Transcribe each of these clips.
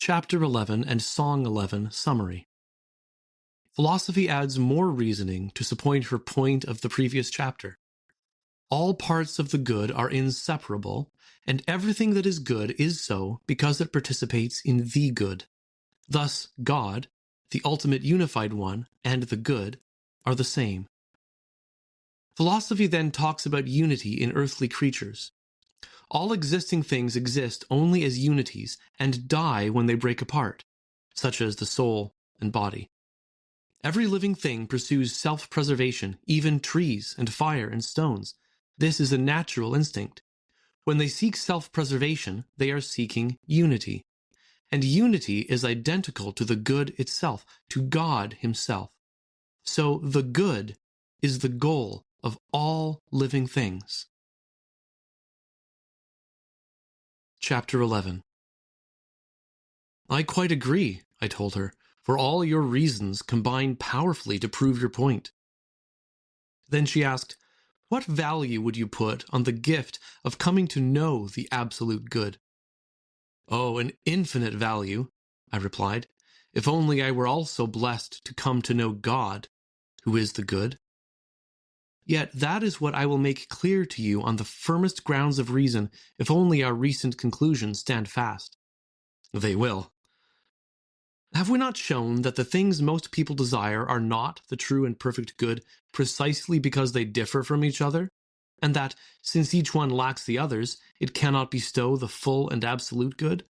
Chapter 11 and Song 11 Summary. Philosophy adds more reasoning to support her point of the previous chapter. All parts of the good are inseparable, and everything that is good is so because it participates in the good. Thus, God, the ultimate unified one, and the good are the same. Philosophy then talks about unity in earthly creatures. All existing things exist only as unities and die when they break apart, such as the soul and body. Every living thing pursues self-preservation, even trees and fire and stones. This is a natural instinct. When they seek self-preservation, they are seeking unity. And unity is identical to the good itself, to God himself. So the good is the goal of all living things. Chapter 11. I quite agree, I told her, for all your reasons combine powerfully to prove your point. Then she asked, what value would you put on the gift of coming to know the absolute good? Oh, an infinite value, I replied, if only I were also blessed to come to know God, who is the good. Yet that is what I will make clear to you on the firmest grounds of reason, if only our recent conclusions stand fast. They will. Have we not shown that the things most people desire are not the true and perfect good precisely because they differ from each other, and that, since each one lacks the others, it cannot bestow the full and absolute good?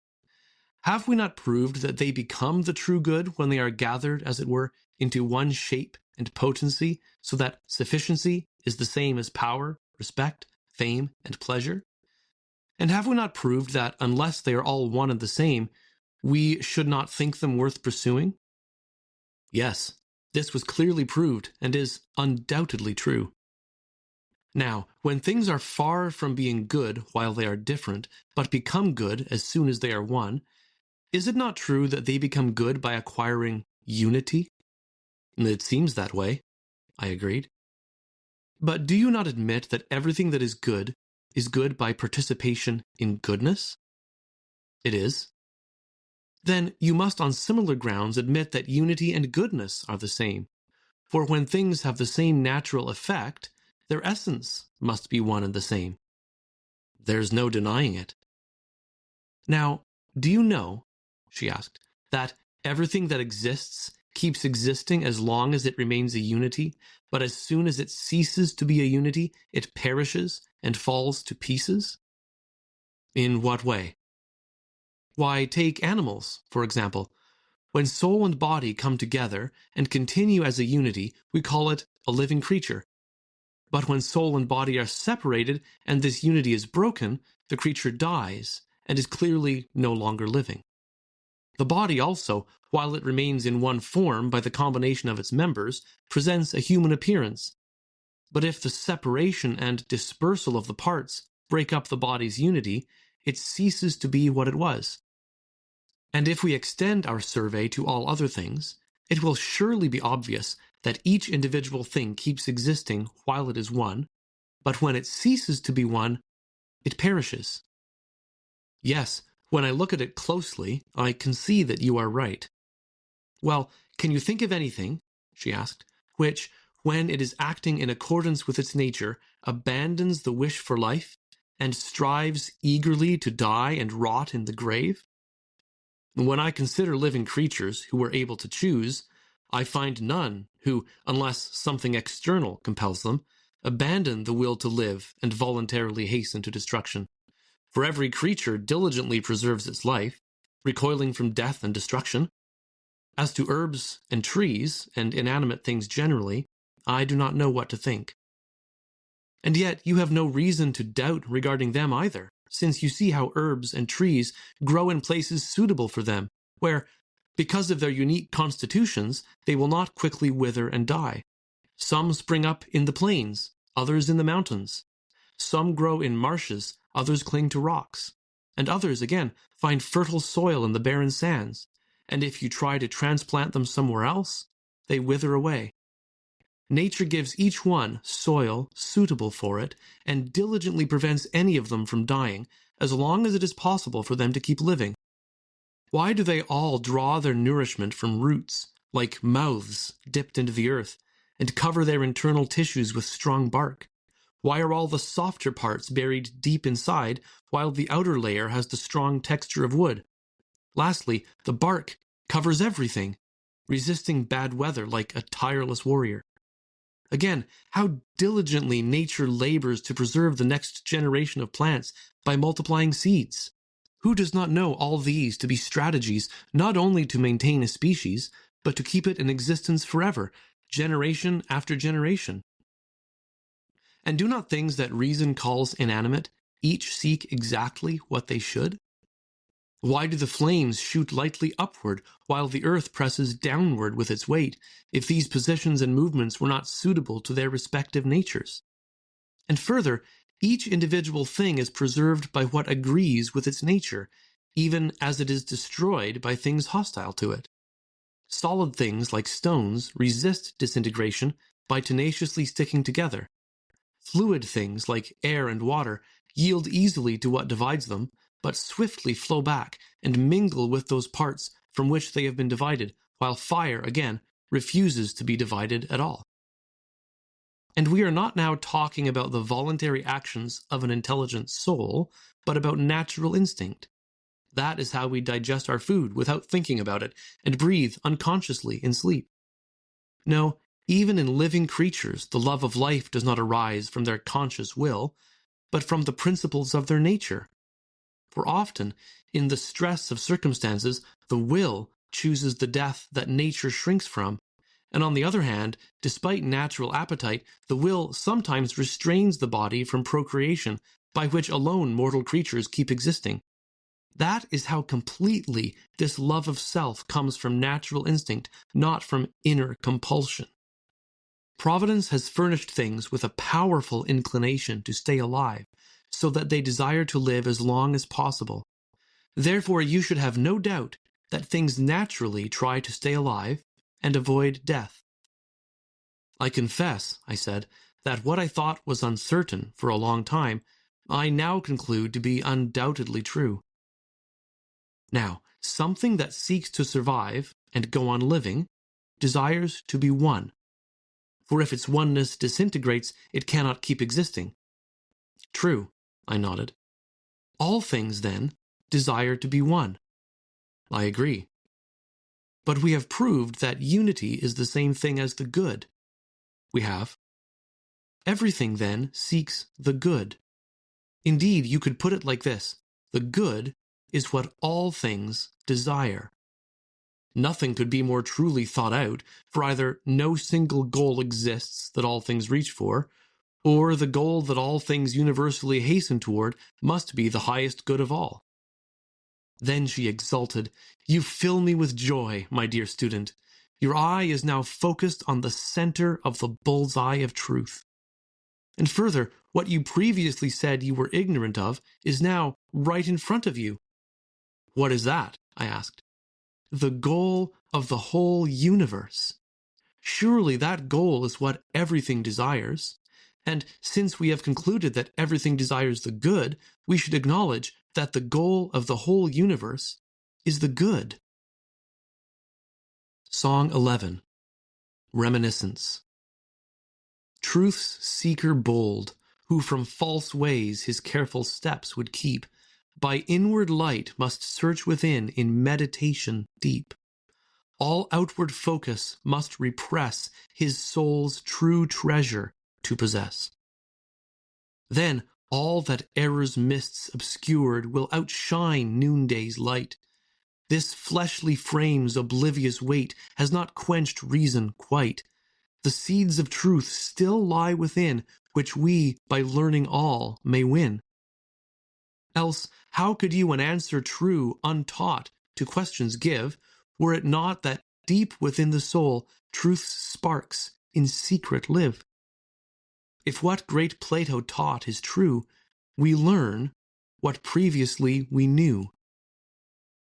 Have we not proved that they become the true good when they are gathered, as it were, into one shape and potency, so that sufficiency is the same as power, respect, fame, and pleasure? And have we not proved that, unless they are all one and the same, we should not think them worth pursuing? Yes, this was clearly proved, and is undoubtedly true. Now, when things are far from being good while they are different, but become good as soon as they are one, is it not true that they become good by acquiring unity? It seems that way, I agreed. But do you not admit that everything that is good by participation in goodness? It is. Then you must on similar grounds admit that unity and goodness are the same. For when things have the same natural effect, their essence must be one and the same. There's no denying it. Now, do you know, she asked, that everything that exists keeps existing as long as it remains a unity, but as soon as it ceases to be a unity, it perishes and falls to pieces? In what way? Why, take animals, for example. When soul and body come together and continue as a unity, we call it a living creature. But when soul and body are separated and this unity is broken, the creature dies and is clearly no longer living. The body also, while it remains in one form by the combination of its members, presents a human appearance. But if the separation and dispersal of the parts break up the body's unity, it ceases to be what it was. And if we extend our survey to all other things, it will surely be obvious that each individual thing keeps existing while it is one, but when it ceases to be one, it perishes. Yes, when I look at it closely, I can see that you are right. Well, can you think of anything, she asked, which, when it is acting in accordance with its nature, abandons the wish for life and strives eagerly to die and rot in the grave? When I consider living creatures who are able to choose, I find none who, unless something external compels them, abandon the will to live and voluntarily hasten to destruction. For every creature diligently preserves its life, recoiling from death and destruction. As to herbs and trees, and inanimate things generally, I do not know what to think. And yet you have no reason to doubt regarding them either, since you see how herbs and trees grow in places suitable for them, where, because of their unique constitutions, they will not quickly wither and die. Some spring up in the plains, others in the mountains. Some grow in marshes, others cling to rocks. And others, again, find fertile soil in the barren sands, and if you try to transplant them somewhere else, they wither away. Nature gives each one soil suitable for it, and diligently prevents any of them from dying, as long as it is possible for them to keep living. Why do they all draw their nourishment from roots, like mouths dipped into the earth, and cover their internal tissues with strong bark? Why are all the softer parts buried deep inside, while the outer layer has the strong texture of wood? Lastly, the bark covers everything, resisting bad weather like a tireless warrior. Again, how diligently nature labors to preserve the next generation of plants by multiplying seeds. Who does not know all these to be strategies not only to maintain a species, but to keep it in existence forever, generation after generation? And do not things that reason calls inanimate each seek exactly what they should? Why do the flames shoot lightly upward while the earth presses downward with its weight, if these positions and movements were not suitable to their respective natures? And further, each individual thing is preserved by what agrees with its nature, even as it is destroyed by things hostile to it. Solid things like stones resist disintegration by tenaciously sticking together. Fluid things like air and water yield easily to what divides them, but swiftly flow back and mingle with those parts from which they have been divided, while fire, again, refuses to be divided at all. And we are not now talking about the voluntary actions of an intelligent soul, but about natural instinct. That is how we digest our food without thinking about it, and breathe unconsciously in sleep. No, even in living creatures, the love of life does not arise from their conscious will, but from the principles of their nature. For often, in the stress of circumstances, the will chooses the death that nature shrinks from, and on the other hand, despite natural appetite, the will sometimes restrains the body from procreation, by which alone mortal creatures keep existing. That is how completely this love of self comes from natural instinct, not from inner compulsion. Providence has furnished things with a powerful inclination to stay alive, so that they desire to live as long as possible. Therefore, you should have no doubt that things naturally try to stay alive and avoid death. I confess, I said, that what I thought was uncertain for a long time, I now conclude to be undoubtedly true. Now, something that seeks to survive and go on living desires to be one. For if its oneness disintegrates, it cannot keep existing. True, I nodded. All things, then, desire to be one. I agree. But we have proved that unity is the same thing as the good. We have. Everything, then, seeks the good. Indeed, you could put it like this: the good is what all things desire. Nothing could be more truly thought out, for either no single goal exists that all things reach for, or the goal that all things universally hasten toward must be the highest good of all. Then she exulted. You fill me with joy, my dear student. Your eye is now focused on the center of the bullseye of truth. And further, what you previously said you were ignorant of is now right in front of you. What is that? I asked. The goal of the whole universe. Surely that goal is what everything desires. And since we have concluded that everything desires the good, we should acknowledge that the goal of the whole universe is the good. Song 11. Reminiscence. Truth's seeker bold, who from false ways his careful steps would keep, by inward light must search within in meditation deep. All outward focus must repress his soul's true treasure to possess. Then all that error's mists obscured will outshine noonday's light. This fleshly frame's oblivious weight has not quenched reason quite. The seeds of truth still lie within, which we, by learning all, may win. Else, how could you an answer true, untaught, to questions give, were it not that deep within the soul truth's sparks in secret live? If what great Plato taught is true, we learn what previously we knew.